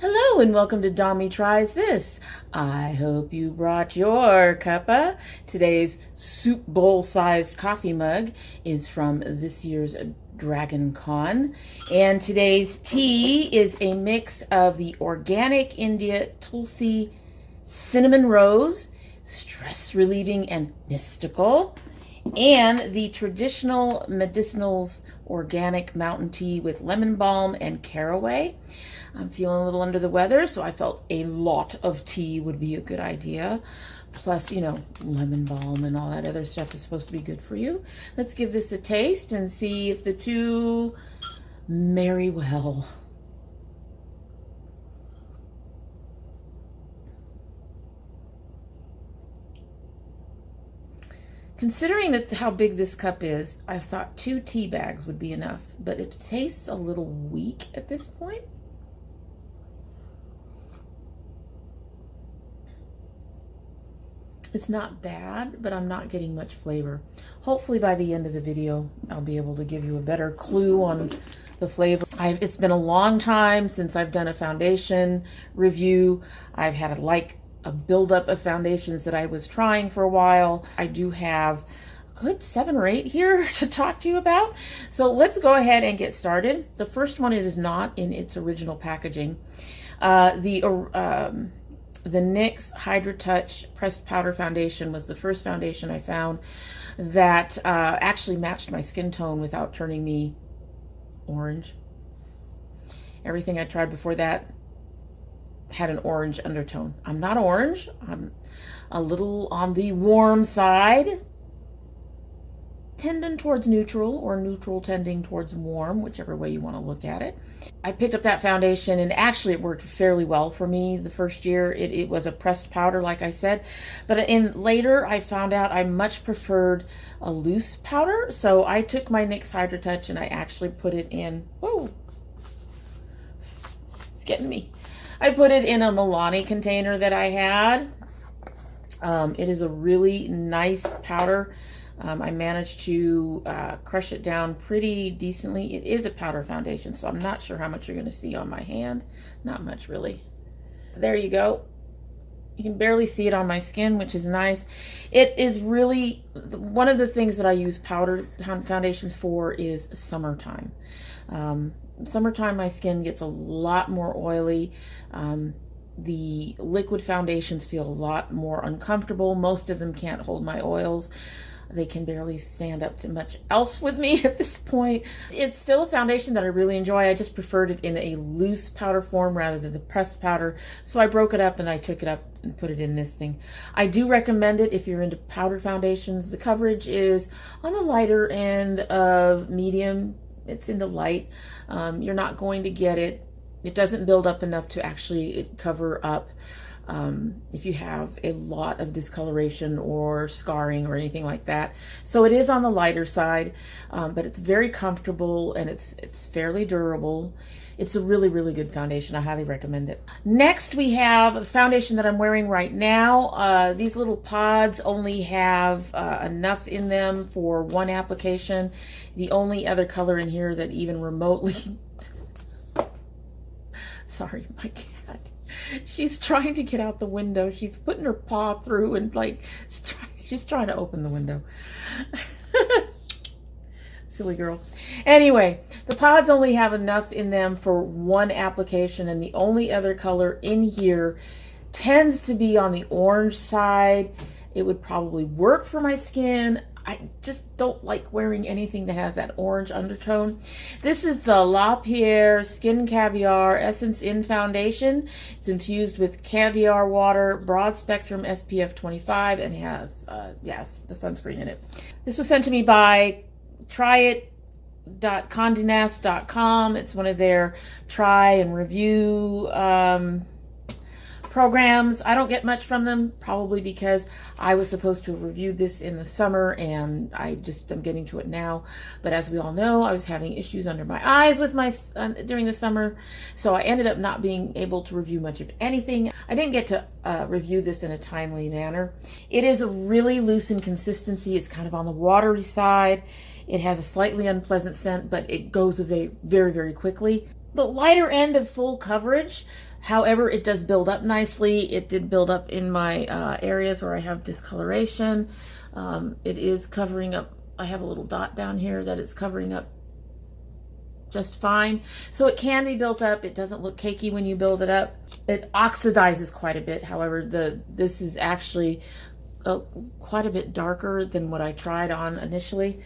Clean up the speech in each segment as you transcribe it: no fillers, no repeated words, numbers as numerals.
Hello and welcome to domytriesthis. I hope you brought your cuppa. Today's soup bowl sized coffee mug is from this year's Dragon Con. And today's tea is a mix of the organic India Tulsi cinnamon rose, stress relieving and mystical, and the traditional Medicinals organic mountain tea with lemon balm and caraway. I'm feeling a little under the weather, so I felt a lot of tea would be a good idea. Plus, you know, lemon balm and all that other stuff is supposed to be good for you. Let's give this a taste and see if the two marry well. Considering that how big this cup is, I thought 2 tea bags would be enough, but it tastes a little weak at this point. It's not bad, but I'm not getting much flavor. Hopefully by the end of the video, I'll be able to give you a better clue on the flavor. It's been a long time since I've done a foundation review. I've had a buildup of foundations that I was trying for a while. I do have a good 7 or 8 here to talk to you about. So let's go ahead and get started. The first one is not in its original packaging. The NYX Hydra Touch Pressed Powder Foundation was the first foundation I found that actually matched my skin tone without turning me orange. Everything I tried before that had an orange undertone. I'm not orange. I'm a little on the warm side, tending towards neutral or neutral tending towards warm, whichever way you want to look at it. I picked up that foundation and actually it worked fairly well for me the first year. It was a pressed powder, like I said, but later I found out I much preferred a loose powder. So I took my NYX Hydra Touch and I actually put it in, whoa, it's getting me. I put it in a Milani container that I had. It is a really nice powder. I managed to crush it down pretty decently. It is a powder foundation, so I'm not sure how much you're going to see on my hand. Not much, really. There you go. You can barely see it on my skin, which is nice. It is really, one of the things that I use powder foundations for is summertime. Summertime, my skin gets a lot more oily. The liquid foundations feel a lot more uncomfortable. Most of them can't hold my oils. They can barely stand up to much else with me at this point. It's still a foundation that I really enjoy. I just preferred it in a loose powder form rather than the pressed powder. So I broke it up and I took it up and put it in this thing. I do recommend it if you're into powder foundations. The coverage is on the lighter end of medium. It's in the light. You're not going to get it. It doesn't build up enough to actually cover up if you have a lot of discoloration or scarring or anything like that. So it is on the lighter side, but it's very comfortable and it's fairly durable. It's a really, really good foundation. I highly recommend it. Next, we have the foundation that I'm wearing right now. These little pods only have enough in them for 1 application. The only other color in here that even remotely... Sorry, my cat. She's trying to get out the window. She's putting her paw through and she's trying to open the window. Silly girl. Anyway, the pods only have enough in them for 1 application, and the only other color in here tends to be on the orange side. It would probably work for my skin. I just don't like wearing anything that has that orange undertone. This is the LaPierre Skin Caviar Essence In Foundation. It's infused with caviar water, broad spectrum SPF 25, and has, yes, the sunscreen in it. This was sent to me by tryit.condenast.com. It's one of their try and review programs. I don't get much from them, probably because I was supposed to have reviewed this in the summer and I'm getting to it now. But as we all know, I was having issues under my eyes with during the summer, so I ended up not being able to review much of anything. I didn't get to review this in a timely manner. It is a really loose in consistency. It's kind of on the watery side. It has a slightly unpleasant scent, but it goes away very, very quickly. the lighter end of full coverage. However, it does build up nicely. It did build up in my areas where I have discoloration. It is covering up. I have a little dot down here that it's covering up just fine. So it can be built up. It doesn't look cakey when you build it up. It oxidizes quite a bit. However, this is actually quite a bit darker than what I tried on initially.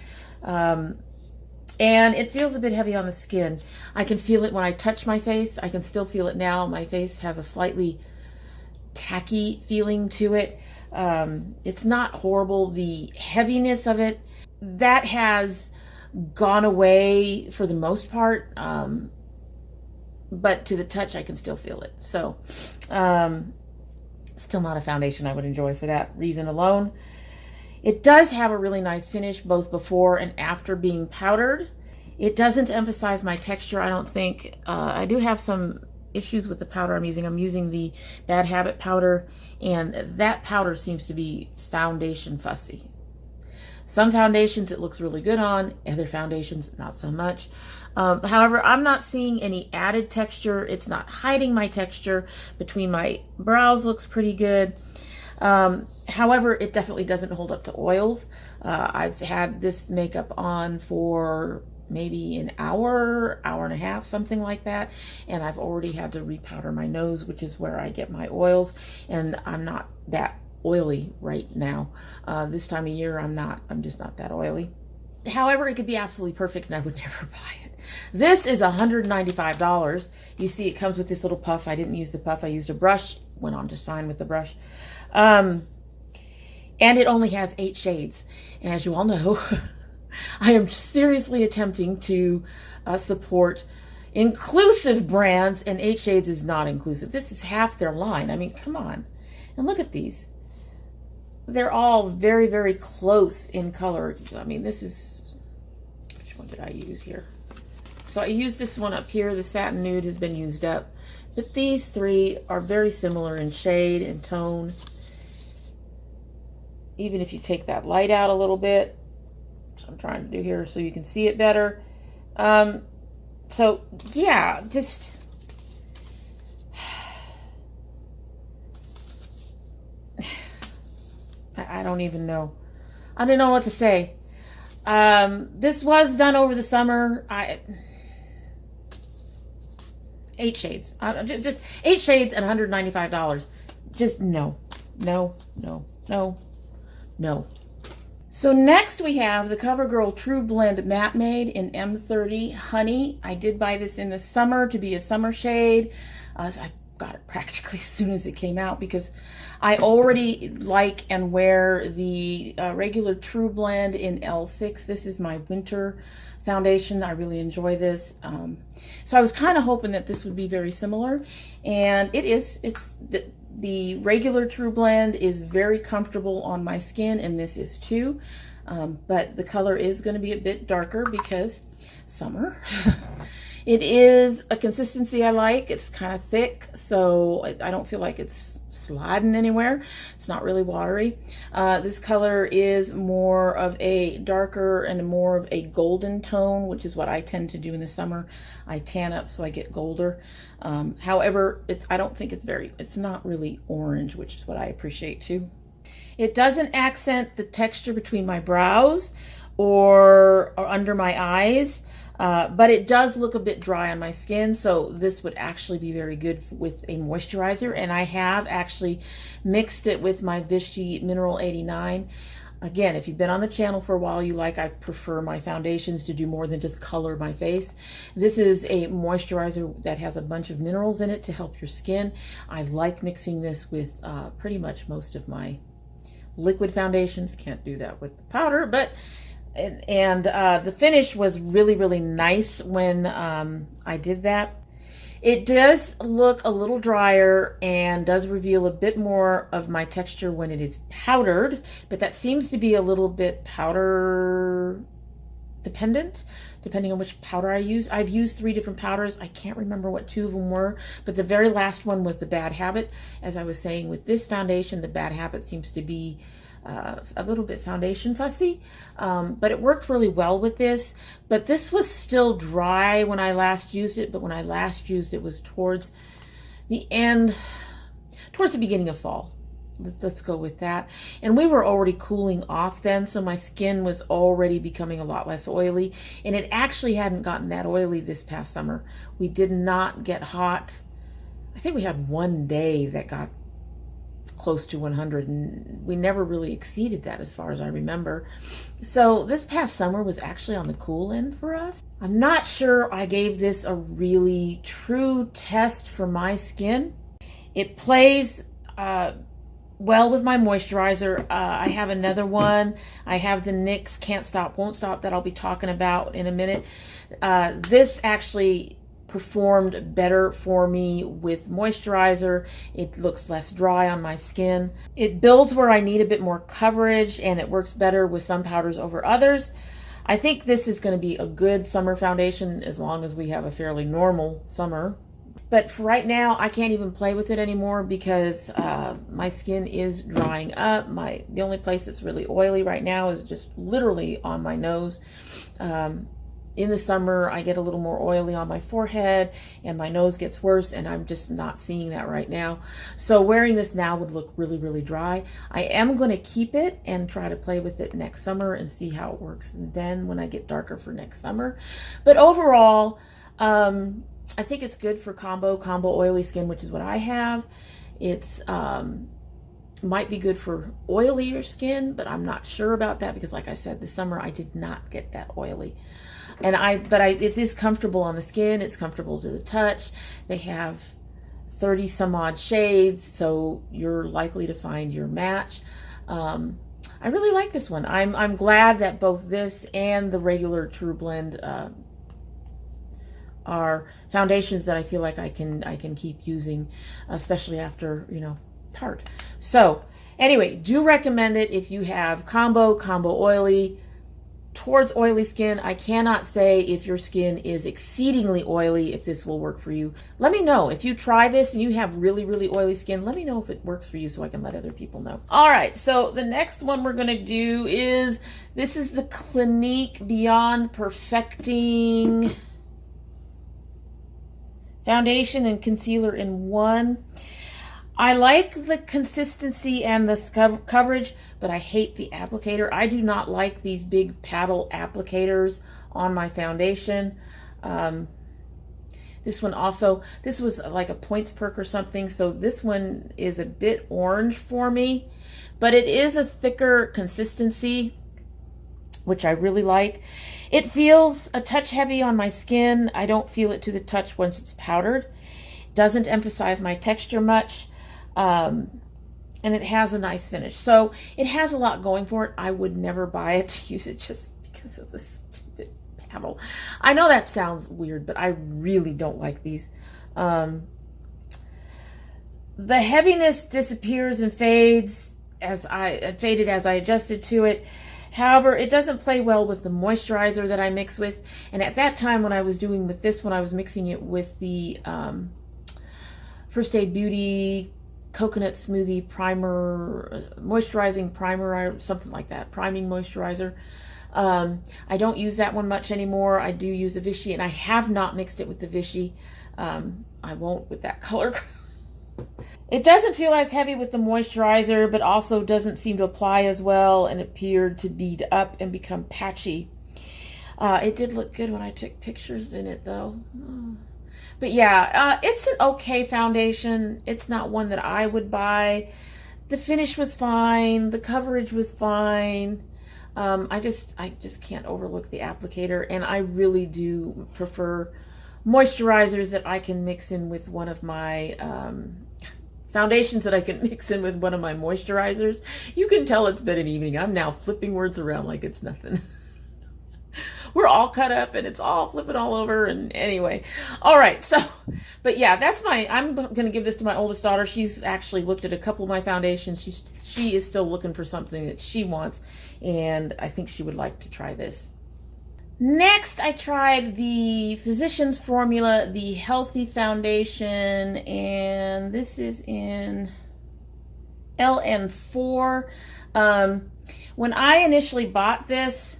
And it feels a bit heavy on the skin. I can feel it when I touch my face. I can still feel it now. My face has a slightly tacky feeling to it. It's not horrible. The heaviness of it, that has gone away for the most part. But to the touch, I can still feel it. So, still not a foundation I would enjoy for that reason alone. It does have a really nice finish both before and after being powdered. It doesn't emphasize my texture, I don't think. I do have some issues with the powder I'm using. I'm using the Bad Habit powder, and that powder seems to be foundation fussy. Some foundations it looks really good on, other foundations not so much. However, I'm not seeing any added texture. It's not hiding my texture. Between my brows looks pretty good. However, it definitely doesn't hold up to oils. I've had this makeup on for maybe an hour, hour and a half, something like that. And I've already had to repowder my nose, which is where I get my oils. And I'm not that oily right now. This time of year, I'm just not that oily. However, it could be absolutely perfect and I would never buy it. This is $195. You see it comes with this little puff. I didn't use the puff. I used a brush. Went on just fine with the brush. And it only has 8 shades. And as you all know, I am seriously attempting to support inclusive brands, and 8 shades is not inclusive. This is half their line. I mean, come on. And look at these. They're all very, very close in color. I mean, this is, which one did I use here? So I used this one up here. The Satin Nude has been used up. But these 3 are very similar in shade and tone. Even if you take that light out a little bit, which I'm trying to do here so you can see it better. So yeah, just I don't even know. I don't know what to say. This was done over the summer. 8 shades. Just 8 shades and $195. Just no. No, no, no, no. So next we have the CoverGirl Trublend Matte Made in M30 Honey. I did buy this in the summer to be a summer shade. So I got it practically as soon as it came out because I already like and wear the regular Trublend in L6. This is my winter foundation. I really enjoy this. So I was kind of hoping that this would be very similar, and it is. It's the regular Trublend is very comfortable on my skin, and this is too. But the color is going to be a bit darker because summer. It is a consistency I like. It's kind of thick, so I don't feel like it's sliding anywhere. It's not really watery. This color is more of a darker and more of a golden tone, which is what I tend to do in the summer. I tan up so I get golder. However, I don't think it's not really orange, which is what I appreciate too. It doesn't accent the texture between my brows or under my eyes. But it does look a bit dry on my skin, so this would actually be very good with a moisturizer. And I have actually mixed it with my Vichy Mineral 89. Again, if you've been on the channel for a while, I prefer my foundations to do more than just color my face. This is a moisturizer that has a bunch of minerals in it to help your skin. I like mixing this with pretty much most of my liquid foundations. Can't do that with the powder, but and the finish was really, really nice when I did that. It does look a little drier and does reveal a bit more of my texture when it is powdered, but that seems to be a little bit powder dependent, depending on which powder I use. I've used 3 different powders. I can't remember what 2 of them were, but the very last one was the Bad Habit. As I was saying, with this foundation, the Bad Habit seems to be a little bit foundation fussy, but it worked really well with this. But this was still dry when I last used it, but when I last used it was towards the beginning of fall. Let's go with that. And we were already cooling off then, so my skin was already becoming a lot less oily, and it actually hadn't gotten that oily this past summer. We did not get hot. I think we had one day that got close to 100, and we never really exceeded that as far as I remember. So this past summer was actually on the cool end for us. I'm not sure I gave this a really true test for my skin. It plays well with my moisturizer. I have another one. I have the NYX Can't Stop Won't Stop that I'll be talking about in a minute. This actually performed better for me with moisturizer. It looks less dry on my skin. It builds where I need a bit more coverage, and it works better with some powders over others. I think this is going to be a good summer foundation as long as we have a fairly normal summer. But for right now, I can't even play with it anymore because my skin is drying up. The only place that's really oily right now is just literally on my nose. In the summer, I get a little more oily on my forehead and my nose gets worse, and I'm just not seeing that right now. So wearing this now would look really, really dry. I am going to keep it and try to play with it next summer and see how it works then when I get darker for next summer. But overall, I think it's good for combo oily skin, which is what I have. It's might be good for oilier skin, but I'm not sure about that because, like I said, this summer I did not get that oily. And it is comfortable on the skin. It's comfortable to the touch. They have 30 some odd shades, so you're likely to find your match. I really like this one. I'm glad that both this and the regular Trublend are foundations that I feel like I can keep using, especially after, Tarte. So anyway, do recommend it if you have combo oily towards oily skin. I cannot say if your skin is exceedingly oily if this will work for you. Let me know if you try this and you have really, really oily skin. Let me know if it works for you so I can let other people know. All right, so the next one we're going to do is, this is the Clinique Beyond Perfecting Foundation and Concealer in One. I like the consistency and the coverage, but I hate the applicator. I do not like these big paddle applicators on my foundation. This one also, this was like a points perk or something, so this one is a bit orange for me, but it is a thicker consistency, which I really like. It feels a touch heavy on my skin. I don't feel it to the touch once it's powdered. Doesn't emphasize my texture much. And it has a nice finish. So it has a lot going for it. I would never buy it to use it just because of this stupid paddle. I know that sounds weird, but I really don't like these. The heaviness disappears and fades as I adjusted to it. However, it doesn't play well with the moisturizer that I mix with. And at that time when I was doing with this one, I was mixing it with the First Aid Beauty Coconut Smoothie Primer, Moisturizing Primer, or something like that, Priming Moisturizer. I don't use that one much anymore. I do use the Vichy, and I have not mixed it with the Vichy. I won't with that color. It doesn't feel as heavy with the moisturizer, but also doesn't seem to apply as well and appeared to bead up and become patchy. It did look good when I took pictures in it, though. But yeah, it's an okay foundation. It's not one that I would buy. The finish was fine. The coverage was fine. I just can't overlook the applicator, and I really do prefer moisturizers that I can mix in with one of my foundations that I can mix in with one of my moisturizers. You can tell it's been an evening. I'm now flipping words around like it's nothing. We're all cut up and it's all flipping all over, and anyway. All right, so, but yeah, I'm going to give this to my oldest daughter. She's actually looked at a couple of my foundations. She is still looking for something that she wants, and I think she would like to try this. Next, I tried the Physicians Formula, the Healthy Foundation, and this is in LN4. When I initially bought this,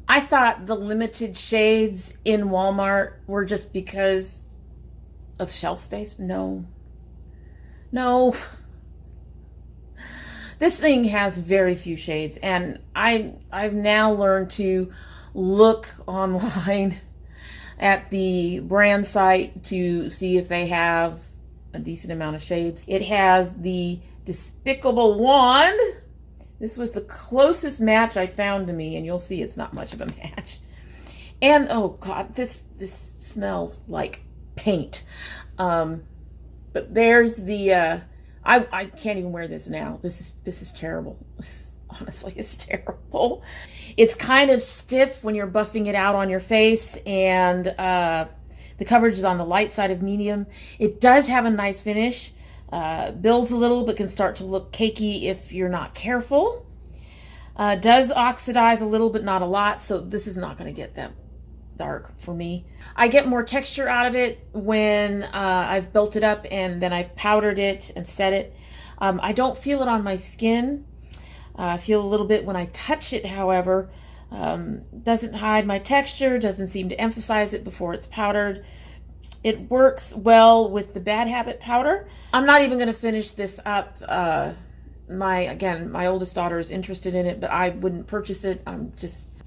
I thought the limited shades in Walmart were just because of shelf space. No. No. This thing has very few shades, and I've now learned to look online at the brand site to see if they have a decent amount of shades. It has the Despicable Wand. This was the closest match I found to me, and you'll see it's not much of a match. And oh god, this smells like paint. But there's the I can't even wear this now. This is terrible. Honestly, it's terrible. It's kind of stiff when you're buffing it out on your face, and the coverage is on the light side of medium. It does have a nice finish. Builds a little, but can start to look cakey if you're not careful. Does oxidize a little, but not a lot, so this is not going to get that dark for me. I get more texture out of it when I've built it up and then I've powdered it and set it. I don't feel it on my skin. I feel a little bit when I touch it, however. Doesn't hide my texture, doesn't seem to emphasize it before it's powdered. It works well with the Bad Habit powder. I'm not even going to finish this up. My oldest daughter is interested in it, but I wouldn't purchase it.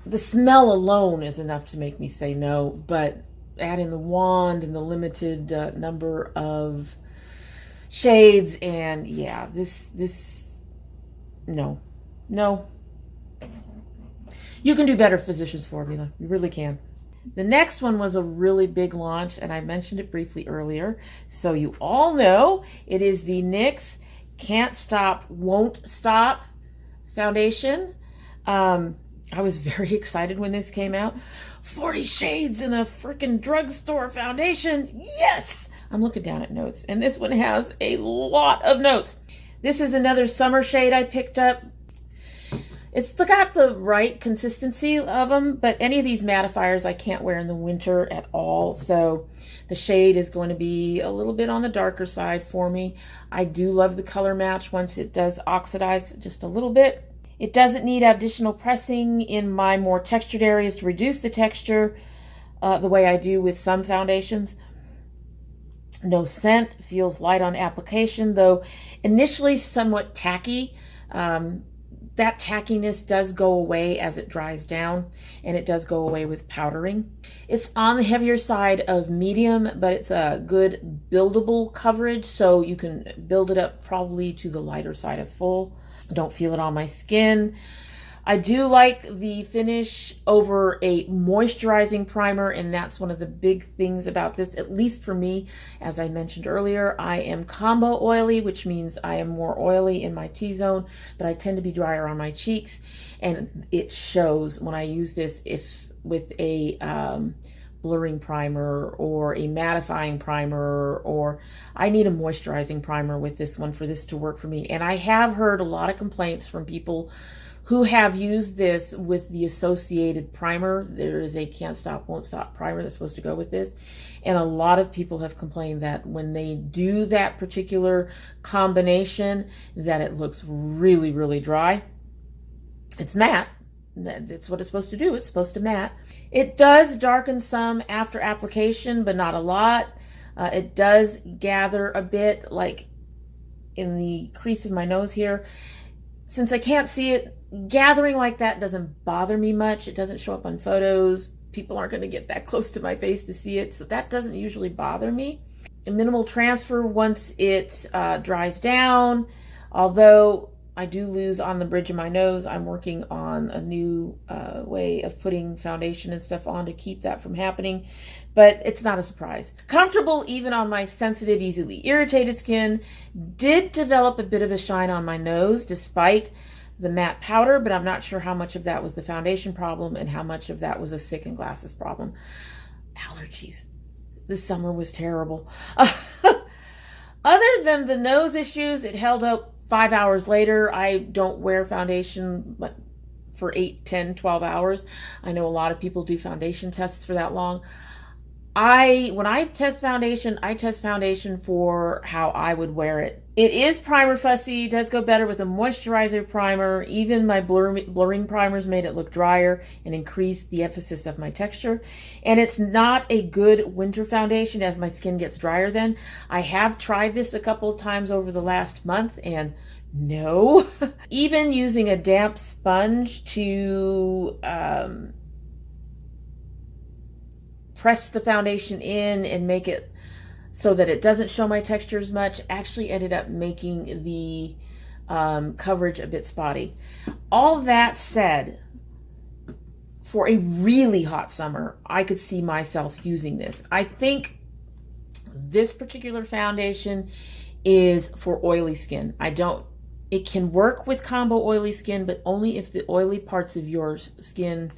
The smell alone is enough to make me say no, but add in the wand and the limited number of shades, and yeah, no. You can do better, Physicians Formula. You really can. The next one was a really big launch, and I mentioned it briefly earlier, so you all know it is the NYX Can't Stop, Won't Stop foundation. I was very excited when this came out. 40 shades in a freaking drugstore foundation. Yes! I'm looking down at notes, and this one has a lot of notes. This is another summer shade I picked up. It's got the right consistency of them, but any of these mattifiers I can't wear in the winter at all, so the shade is going to be a little bit on the darker side for me. I do love the color match once it does oxidize just a little bit. It doesn't need additional pressing in my more textured areas to reduce the texture the way I do with some foundations. No scent, feels light on application, though initially somewhat tacky. That tackiness does go away as it dries down, and it does go away with powdering. It's on the heavier side of medium, but it's a good buildable coverage, so you can build it up probably to the lighter side of full. Don't feel it on my skin. I do like the finish over a moisturizing primer, and that's one of the big things about this, at least for me. As I mentioned earlier, I am combo oily, which means I am more oily in my T-zone, but I tend to be drier on my cheeks, and it shows when I use this with a blurring primer or a mattifying primer, or I need a moisturizing primer with this one for this to work for me. And I have heard a lot of complaints from people who have used this with the associated primer. There is a Can't Stop, Won't Stop primer that's supposed to go with this. And a lot of people have complained that when they do that particular combination, that it looks really, really dry. It's matte. That's what it's supposed to do. It's supposed to matte. It does darken some after application, but not a lot. It does gather a bit, like in the crease of my nose here. Since I can't see it, gathering like that doesn't bother me much. It doesn't show up on photos. People aren't going to get that close to my face to see it, so that doesn't usually bother me. A minimal transfer once it dries down, although I do lose on the bridge of my nose. I'm working on a new way of putting foundation and stuff on to keep that from happening, but it's not a surprise. Comfortable even on my sensitive, easily irritated skin. Did develop a bit of a shine on my nose despite the matte powder, but I'm not sure how much of that was the foundation problem and how much of that was a sick and glasses problem. Allergies. This summer was terrible. Other than the nose issues, it held up 5 hours later. I don't wear foundation but for 8, 10, 12 hours. I know a lot of people do foundation tests for that long. when I test foundation, I test foundation for how I would wear it. It is primer fussy, does go better with a moisturizer primer. Even my blurring primers made it look drier and increased the emphasis of my texture. And it's not a good winter foundation as my skin gets drier then. I have tried this a couple of times over the last month and no. Even using a damp sponge to press the foundation in and make it so that it doesn't show my texture as much actually ended up making the coverage a bit spotty. All that said, for a really hot summer, I could see myself using this. I think this particular foundation is for oily skin. It can work with combo oily skin, but only if the oily parts of your skin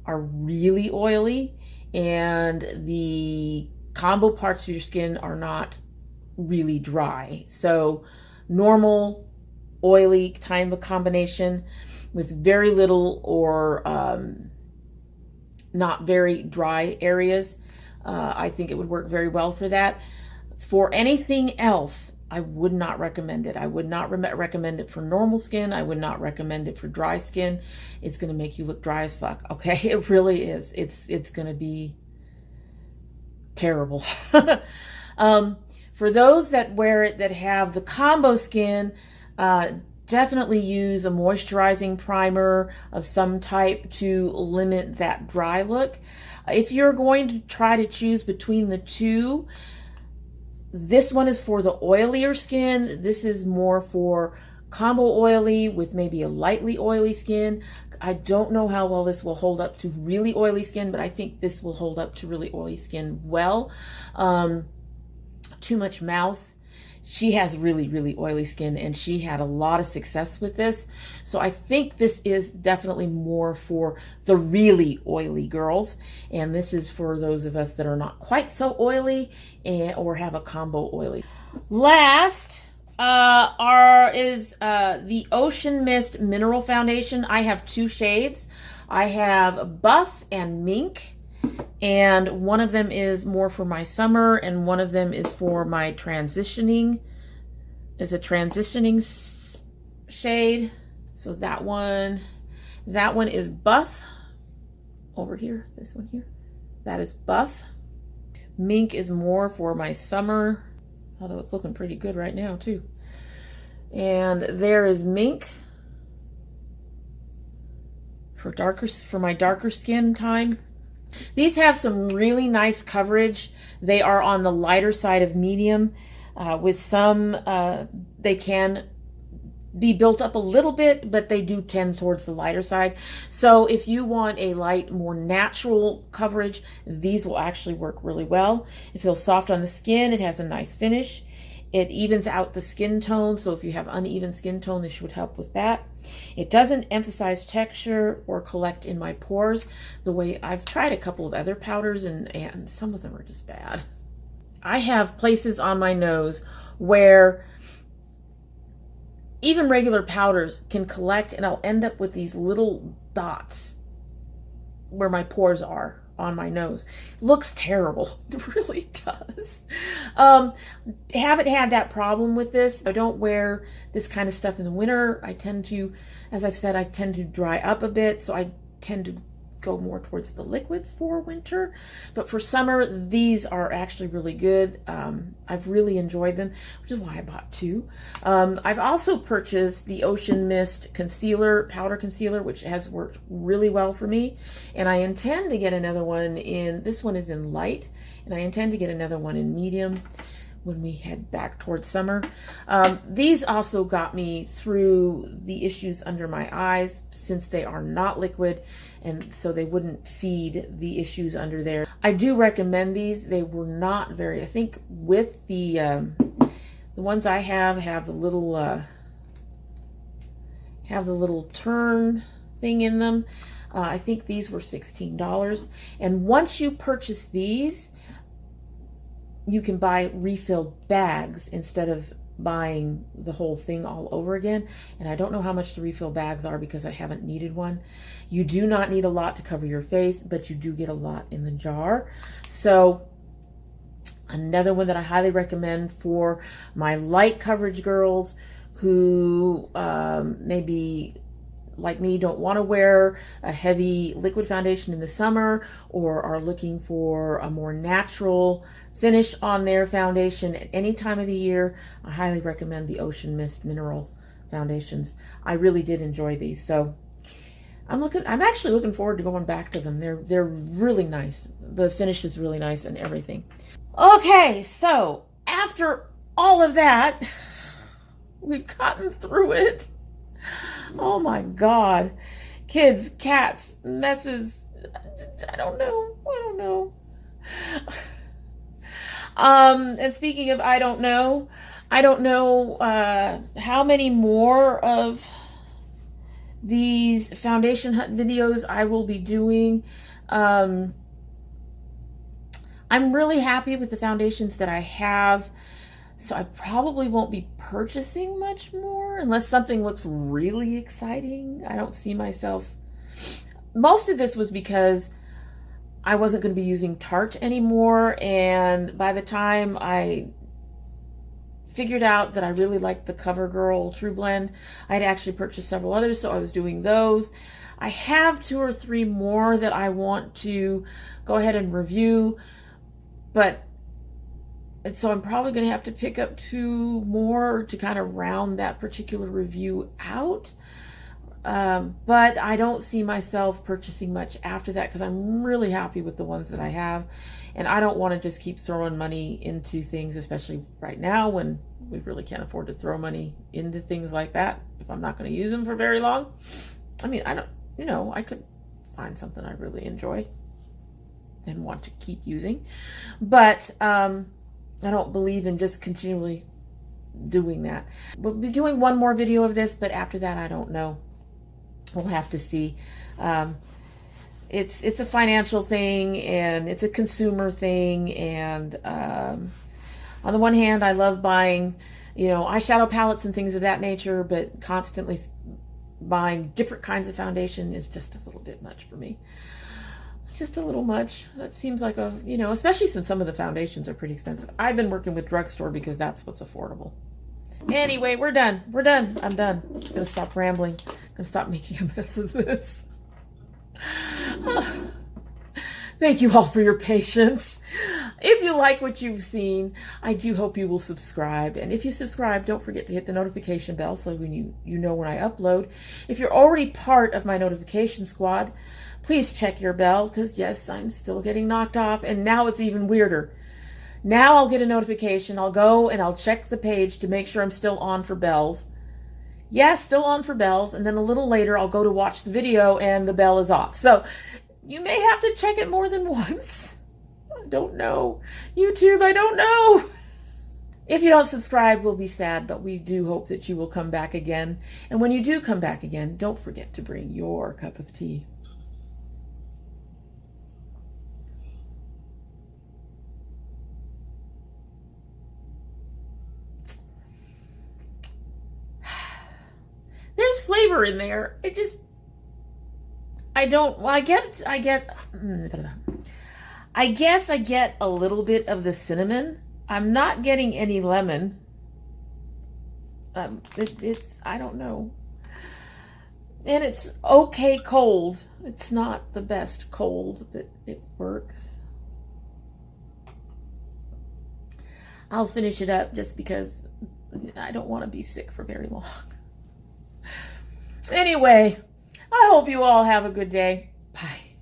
are really oily and the combo parts of your skin are not really dry. So normal, oily kind of a combination with very little or not very dry areas. I think it would work very well for that. For anything else, I would not recommend it. I would not recommend it for normal skin. I would not recommend it for dry skin. It's going to make you look dry as fuck. Okay, it really is. It's going to be terrible. For those that wear it that have the combo skin, definitely use a moisturizing primer of some type to limit that dry look. If you're going to try to choose between the two, this one is for the oilier skin. This is more for combo oily with maybe a lightly oily skin. I don't know how well this will hold up to really oily skin, but I think this will hold up to really oily skin well. Too much mouth. She has really, really oily skin and she had a lot of success with this. So I think this is definitely more for the really oily girls. And this is for those of us that are not quite so oily or have a combo oily. Last is the Ocean Mist Mineral Foundation. I have two shades. I have Buff and Mink. And one of them is more for my summer and one of them is for my transitioning, shade. So that one is Buff over here, this one here. That is Buff. Mink is more for my summer, although it's looking pretty good right now too. And there is Mink for my darker skin time. These have some really nice coverage. They are on the lighter side of medium. With some, they can be built up a little bit, but they do tend towards the lighter side. So if you want a light, more natural coverage, these will actually work really well. It feels soft on the skin. It has a nice finish. It evens out the skin tone. So if you have uneven skin tone, this would help with that. It doesn't emphasize texture or collect in my pores the way I've tried a couple of other powders and some of them are just bad. I have places on my nose where even regular powders can collect and I'll end up with these little dots where my pores are on my nose. It looks terrible. It really does. Haven't had that problem with this. I don't wear this kind of stuff in the winter. I tend to, as I've said, I tend to dry up a bit, so I tend to go more towards the liquids for winter. But for summer, these are actually really good. I've really enjoyed them, which is why I bought two. I've also purchased the Ocean Mist powder concealer, which has worked really well for me. And I intend to get another one this one is in light, and I intend to get another one in medium when we head back towards summer. These also got me through the issues under my eyes since they are not liquid, and so they wouldn't feed the issues under there. I do recommend these. They were not very, I think with the ones I have the little turn thing in them. I think these were $16. And once you purchase these, you can buy refilled bags instead of buying the whole thing all over again. And I don't know how much the refill bags are because I haven't needed one. You do not need a lot to cover your face, but you do get a lot in the jar. So another one that I highly recommend for my light coverage girls who maybe like me don't want to wear a heavy liquid foundation in the summer, or are looking for a more natural finish on their foundation at any time of the year. I highly recommend the Ocean Mist Minerals foundations. I really did enjoy these, so I'm actually looking forward to going back to them. They're really nice. The finish is really nice and everything. Okay, so after all of that, we've gotten through it. Oh my God. Kids, cats, messes. I don't know. And speaking of I don't know how many more of these foundation hunt videos I will be doing. I'm really happy with the foundations that I have. So I probably won't be purchasing much more unless something looks really exciting. I don't see myself. Most of this was because I wasn't going to be using Tarte anymore. And by the time I figured out that I really liked the CoverGirl Trublend, I'd actually purchased several others. So I was doing those. I have 2 or 3 more that I want to go ahead and review. And so I'm probably going to have to pick up 2 more to kind of round that particular review out. But I don't see myself purchasing much after that because I'm really happy with the ones that I have. And I don't want to just keep throwing money into things, especially right now when we really can't afford to throw money into things like that if I'm not going to use them for very long. I mean, I could find something I really enjoy and want to keep using. But I don't believe in just continually doing that. We'll be doing one more video of this, but after that, I don't know. We'll have to see. It's a financial thing and it's a consumer thing. And on the one hand, I love buying, eyeshadow palettes and things of that nature, but constantly buying different kinds of foundation is just a little bit much for me. Just a little much. That seems like especially since some of the foundations are pretty expensive. I've been working with drugstore because that's what's affordable. Anyway, we're done. I'm done. I'm gonna stop rambling. I'm gonna stop making a mess of this. Thank you all for your patience. If you like what you've seen, I do hope you will subscribe. And if you subscribe, don't forget to hit the notification bell so when you know when I upload. If you're already part of my notification squad, please check your bell because yes, I'm still getting knocked off. And now it's even weirder. Now I'll get a notification. I'll go and I'll check the page to make sure I'm still on for bells. Yes, still on for bells. And then a little later, I'll go to watch the video and the bell is off. So you may have to check it more than once. I don't know. YouTube, I don't know. If you don't subscribe, we'll be sad, but we do hope that you will come back again. And when you do come back again, don't forget to bring your cup of tea. There's flavor in there. I guess I get a little bit of the cinnamon. I'm not getting any lemon. I don't know. And it's okay cold. It's not the best cold, but it works. I'll finish it up just because I don't want to be sick for very long. Anyway, I hope you all have a good day. Bye.